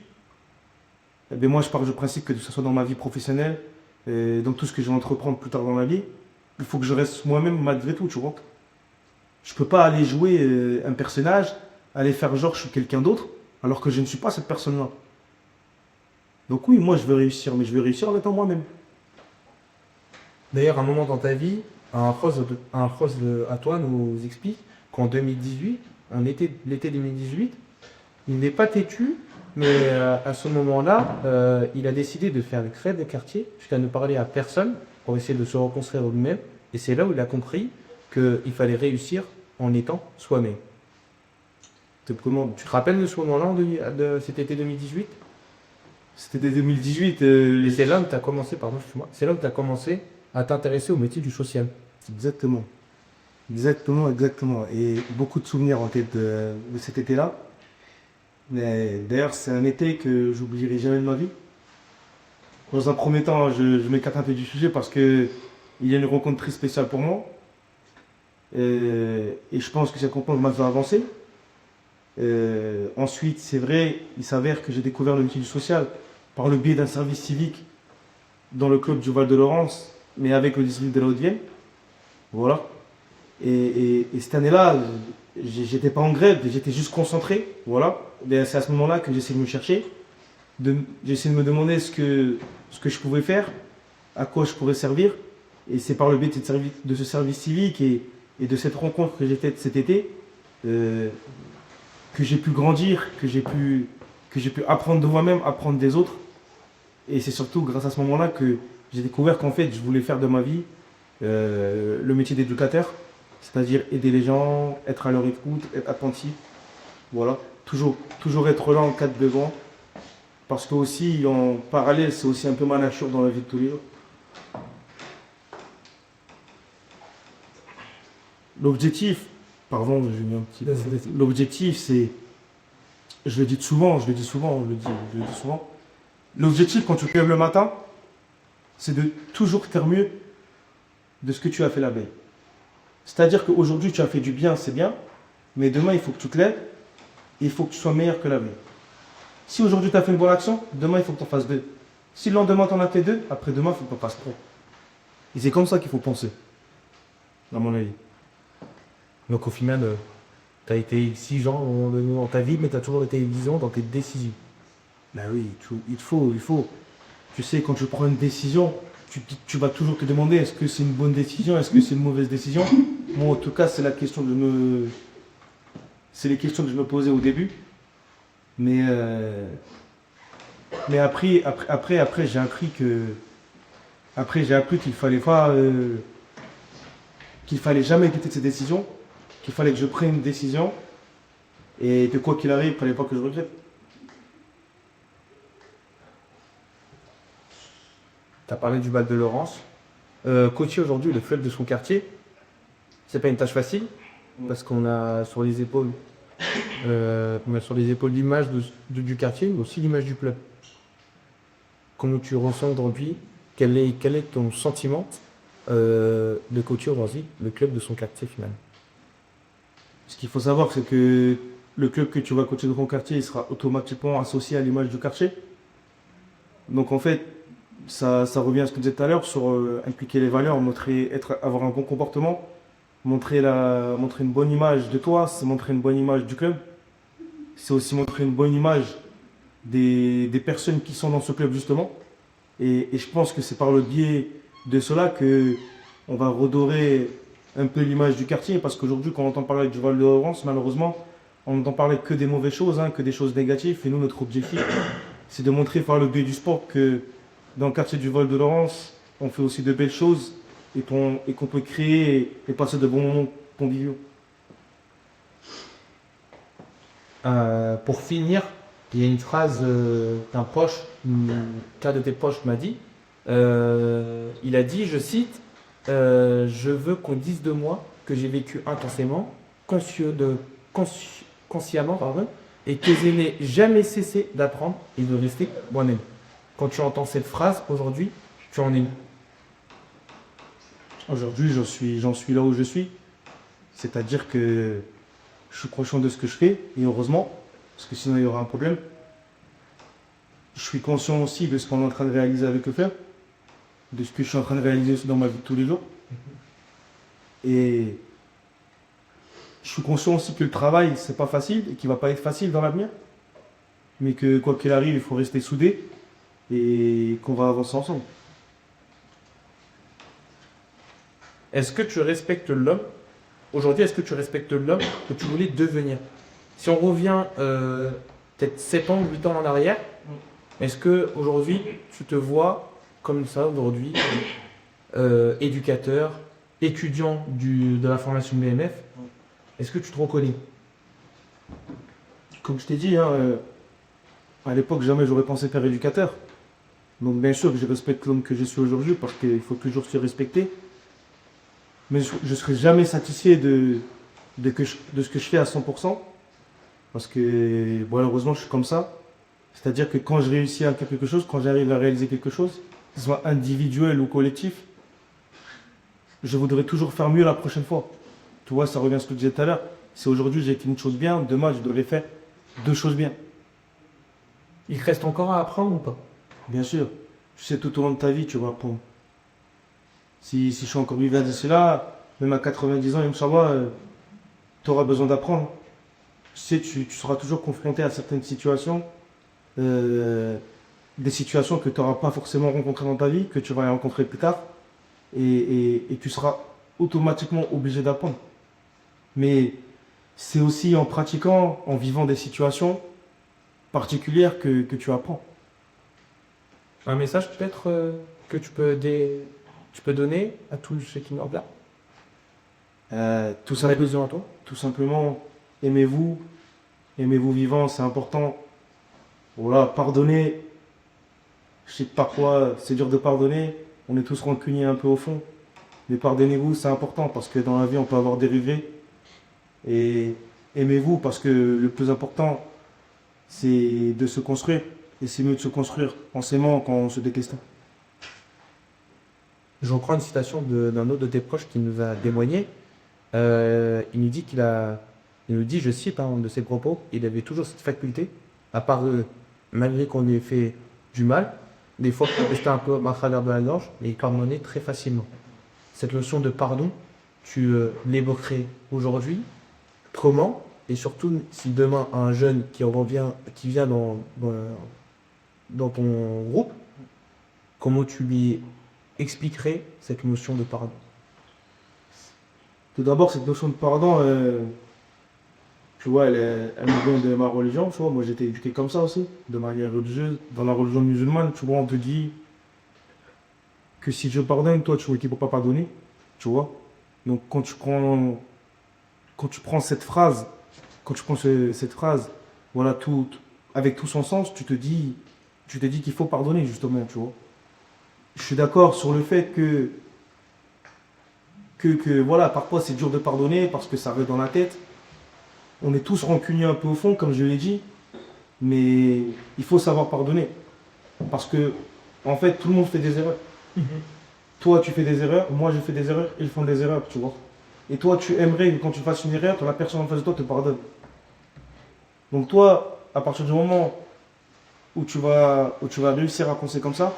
Eh bien, moi, je pars du principe que ce soit dans ma vie professionnelle, dans tout ce que je vais entreprendre plus tard dans la vie, il faut que je reste moi-même malgré tout, tu vois. Je peux pas aller jouer un personnage, aller faire genre je suis quelqu'un d'autre, alors que je ne suis pas cette personne-là. Donc oui, moi je veux réussir, mais je veux réussir en étant moi-même. D'ailleurs, un moment dans ta vie, un proche à toi nous explique qu'en 2018, l'été 2018, il n'est pas têtu, mais à ce moment-là, il a décidé de faire le crève des quartiers jusqu'à ne parler à personne pour essayer de se reconstruire lui-même. Et c'est là où il a compris qu'il fallait réussir en étant soi-même. Tu te rappelles de ce moment-là, de cet été 2018? C'était 2018. Et c'est là où tu as commencé, pardon, excuse-moi, c'est là où tu as commencé à t'intéresser au métier du social. Exactement. Exactement, exactement. Et beaucoup de souvenirs en tête de cet été-là. Mais d'ailleurs, c'est un été que j'oublierai jamais de ma vie. Dans un premier temps, je m'écarte un peu du sujet parce que il y a une rencontre très spéciale pour moi. Et je pense que cette rencontre m'a fait avancer. Ensuite, c'est vrai, il s'avère que j'ai découvert le métier du social par le biais d'un service civique dans le club du Val-de-Laurence, mais avec le district de la Haute-Vienne. Voilà. Et cette année-là, j'étais pas en grève, j'étais juste concentré. Voilà. Et c'est à ce moment-là que j'essaie de me chercher. J'essaie de me demander ce que je pouvais faire, à quoi je pourrais servir. Et c'est par le biais de ce service civique et de cette rencontre que j'ai faite cet été euh, que j'ai pu grandir, que j'ai pu apprendre de moi-même, apprendre des autres. Et c'est surtout grâce à ce moment-là que j'ai découvert qu'en fait, je voulais faire de ma vie le métier d'éducateur, c'est-à-dire aider les gens, être à leur écoute, être attentif. Voilà. Toujours être là en cas de besoin. Parce que aussi, en parallèle, c'est aussi un peu ma nature dans la vie de tous les jours. L'objectif, pardon, j'ai mis un petit. L'objectif, c'est, je le dis souvent, je le dis souvent. L'objectif, quand tu te lèves le matin, c'est de toujours faire mieux de ce que tu as fait la veille. C'est-à-dire qu'aujourd'hui, tu as fait du bien, c'est bien, mais demain, il faut que tu te lèves et il faut que tu sois meilleur que la veille. Si aujourd'hui, tu as fait une bonne action, demain, il faut que tu en fasses deux. Si le lendemain, tu en as fait deux, après demain, il faut que tu en fasses trois. Et c'est comme ça qu'il faut penser, à mon avis. Donc au final, tu as été exigeant à un moment donné dans ta vie, mais tu as toujours été exigeant dans tes décisions. Ben oui, il faut. Tu sais, quand tu prends une décision, tu vas toujours te demander est-ce que c'est une bonne décision, est-ce que c'est une mauvaise décision. Moi, en tout cas, c'est les questions que je me posais au début. Mais, mais après, j'ai appris qu'il fallait pas, qu'il fallait jamais douter de ces décisions, qu'il fallait que je prenne une décision et que quoi qu'il arrive, il fallait pas que je regrette. Tu as parlé du Val de Laurence. Coacher aujourd'hui le club de son quartier, c'est pas une tâche facile, parce qu'on a sur les épaules, l'image du quartier, mais aussi l'image du club. Comment tu ressens aujourd'hui? Quel est ton sentiment de coacher aujourd'hui le club de son quartier final? Ce qu'il faut savoir, c'est que le club que tu vas coacher dans ton quartier, il sera automatiquement associé à l'image du quartier. Donc en fait, ça revient à ce que je disais tout à l'heure sur impliquer les valeurs, avoir un bon comportement, montrer une bonne image de toi, c'est montrer une bonne image du club. C'est aussi montrer une bonne image des personnes qui sont dans ce club justement. Et je pense que c'est par le biais de cela que on va redorer un peu l'image du quartier. Parce qu'aujourd'hui, quand on entend parler du Val-de-Laurence, malheureusement, on n'entend parler que des mauvaises choses, hein, que des choses négatives. Et nous, notre objectif, c'est de montrer par le biais du sport que dans le quartier du Val-de-Laurence, on fait aussi de belles choses et qu'on peut créer et passer de bons moments conviviaux. Pour finir, il y a une phrase qu'un de tes proches m'a dit. Il a dit, je cite, je veux qu'on dise de moi que j'ai vécu intensément, consciemment, pardon, et que je n'ai jamais cessé d'apprendre et de rester moi-même. Quand tu entends cette phrase aujourd'hui, tu en es où? Aujourd'hui, j'en suis là où je suis. C'est-à-dire que je suis conscient de ce que je fais, et heureusement, parce que sinon il y aura un problème. Je suis conscient aussi de ce qu'on est en train de réaliser avec le fer, de ce que je suis en train de réaliser aussi dans ma vie de tous les jours. Et je suis conscient aussi que le travail, c'est pas facile et qu'il va pas être facile dans l'avenir. Mais que quoi qu'il arrive, il faut rester soudé et qu'on va avancer ensemble. Est-ce que tu respectes l'homme? Aujourd'hui, est-ce que tu respectes l'homme que tu voulais devenir? Si on revient peut-être 7 ans, 8 ans en arrière, est-ce que aujourd'hui tu te vois comme ça aujourd'hui, éducateur, étudiant de la formation BMF? Est-ce que tu te reconnais? Comme je t'ai dit, hein, à l'époque, jamais j'aurais pensé faire éducateur. Donc bien sûr que je respecte l'homme que je suis aujourd'hui parce qu'il faut toujours se respecter. Mais je ne serai jamais satisfait de ce que je fais à 100%. Parce que bon, malheureusement, je suis comme ça. C'est-à-dire que quand je réussis à faire quelque chose, quand j'arrive à réaliser quelque chose, que ce soit individuel ou collectif, je voudrais toujours faire mieux la prochaine fois. Tu vois, ça revient à ce que je disais tout à l'heure. Si aujourd'hui j'ai fait une chose bien, demain je devrais faire deux choses bien. Il te reste encore à apprendre ou pas? Bien sûr, tu sais, tout au long de ta vie, tu vas apprendre. Si je suis encore vivant d'ici là, même à 90 ans, Inch'Allah, tu auras besoin d'apprendre. Tu sais, tu seras toujours confronté à certaines situations, euh, des situations que tu n'auras pas forcément rencontrées dans ta vie, que tu vas les rencontrer plus tard, et tu seras automatiquement obligé d'apprendre. Mais c'est aussi en pratiquant, en vivant des situations particulières que tu apprends. Un message peut-être que tu peux donner à tous ceux qui nous regardent. Tout Ça a simplement. besoin à toi. Tout simplement, aimez-vous, aimez-vous vivant, c'est important. Voilà, pardonnez. Je sais que parfois c'est dur de pardonner, on est tous rancuniers un peu au fond, mais pardonnez-vous, c'est important parce que dans la vie on peut avoir des regrets. Et aimez-vous parce que le plus important c'est de se construire. Et c'est mieux de se construire en s'aimant quand on se déteste. Je reprends une citation d'un autre de tes proches qui nous a témoigné. Il nous dit il nous dit, je cite un de ses propos, il avait toujours cette faculté, à part malgré qu'on lui ait fait du mal, des fois qu'on restait un peu à travers de la gorge, mais il pardonnait très facilement. Cette notion de pardon, tu l'évoquerais aujourd'hui, comment, et surtout si demain un jeune qui vient dans ton groupe, comment tu lui expliquerais cette notion de pardon? Tout d'abord, cette notion de pardon, tu vois, elle me vient de ma religion, tu vois. Moi, j'ai été éduqué comme ça aussi, de manière religieuse. Dans la religion musulmane, tu vois, on te dit que si je pardonne, toi, tu ne peux pas pardonner, tu vois. Donc, quand tu prends cette phrase, cette phrase, voilà, avec tout son sens, tu te dis qu'il faut pardonner, justement, tu vois. Je suis d'accord sur le fait voilà, parfois c'est dur de pardonner parce que ça reste dans la tête. On est tous rancuniers un peu au fond, comme je l'ai dit, mais il faut savoir pardonner. Parce que, en fait, tout le monde fait des erreurs. Toi, tu fais des erreurs, moi, je fais des erreurs, ils font des erreurs, tu vois. Et toi, tu aimerais que quand tu fasses une erreur, la personne en face de toi te pardonne. Donc toi, à partir du moment où tu vas réussir à penser comme ça,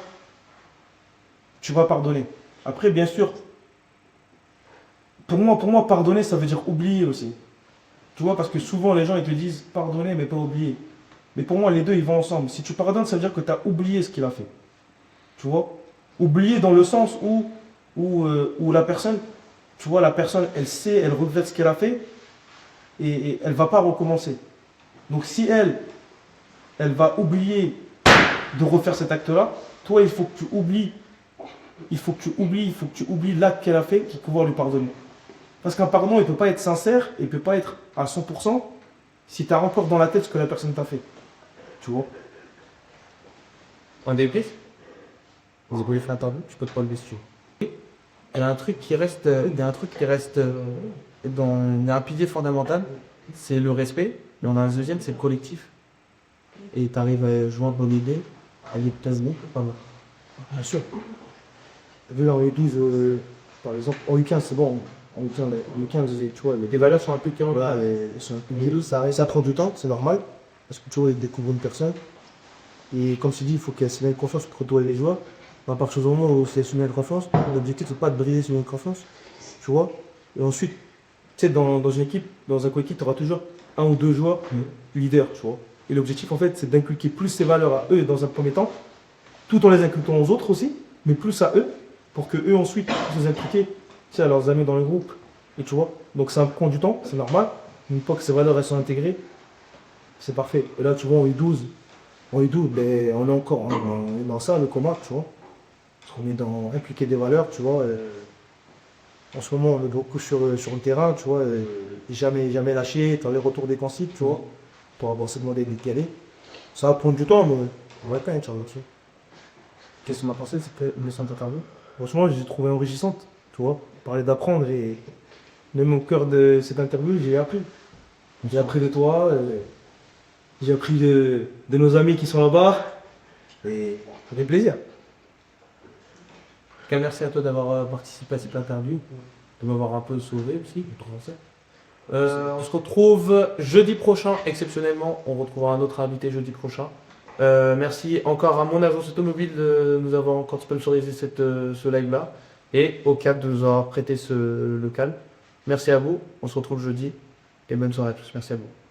tu vas pardonner. Après, bien sûr, pour moi, pardonner, ça veut dire oublier aussi. Tu vois, parce que souvent, les gens, ils te disent pardonner, mais pas oublier. Mais pour moi, les deux, ils vont ensemble. Si tu pardonnes, ça veut dire que tu as oublié ce qu'il a fait. Tu vois? Oublier dans le sens où la personne, tu vois, la personne, elle sait, elle regrette ce qu'elle a fait et elle ne va pas recommencer. Donc si elle va oublier de refaire cet acte-là, toi, il faut que tu oublies. Il faut que tu oublies l'acte qu'elle a fait pour pouvoir lui pardonner. Parce qu'un pardon, il ne peut pas être sincère, il ne peut pas être à 100% si tu as encore dans la tête ce que la personne t'a fait. Tu vois? Un débrief? Vous avez fait l'interview, tu peux te relever si tu veux. Il y a un truc qui reste, il y a un truc qui reste il y a un pilier fondamental, c'est le respect, mais on a un deuxième, c'est le collectif. Et tu arrives à joindre l'idée, elle est peut-être bon, pas mal. Bien sûr. T'as vu, en U12, par exemple, en U15, c'est bon. En U15, tu vois, Les valeurs sont impliquées en voilà, sur un U12, ça prend du temps, c'est normal. Parce que tu vois, ils découvrent une personne. Et comme tu dis, il faut qu'il y ait une confiance entre toi et les joueurs. À partir du moment où c'est une confiance, l'objectif, c'est pas de briser sur une confiance. Tu vois. Et ensuite, tu sais, dans une équipe, dans un coéquipe, tu auras toujours un ou deux joueurs leaders, tu vois. Et l'objectif, en fait, c'est d'inculquer plus ces valeurs à eux dans un premier temps, tout en les inculquant aux autres aussi, mais plus à eux, pour que eux ensuite puissent les impliquer, tu sais, à leurs amis dans le groupe. Et tu vois, donc ça prend du temps, c'est normal. Une fois que ces valeurs elles sont intégrées, c'est parfait. Et là, tu vois, en U12, ben, on est encore on est dans ça, le combat, tu vois. On est dans impliquer des valeurs, tu vois. En ce moment, on est beaucoup sur le terrain, tu vois. Jamais lâcher, dans les retours défensifs, tu vois, pour avoir se demander d'y aller. Ça va prendre du temps, mais on va quand même, Inch'Allah, tu vois. Qu'est-ce qu'on a pensé de cette leçon d'interview? Franchement, j'ai trouvé enrichissante. Tu vois, parler d'apprendre et même au cœur de cette interview, j'ai appris. J'ai appris de toi, j'ai appris de nos amis qui sont là-bas et ça fait plaisir. En tout cas, merci à toi d'avoir participé à cette interview, de m'avoir un peu sauvé aussi. On se retrouve jeudi prochain, exceptionnellement. On retrouvera un autre invité jeudi prochain. Merci encore à mon agence automobile de nous avoir encore sponsorisé ce live-là. Et au CAP de nous avoir prêté ce local. Merci à vous. On se retrouve jeudi. Et bonne soirée à tous. Merci à vous.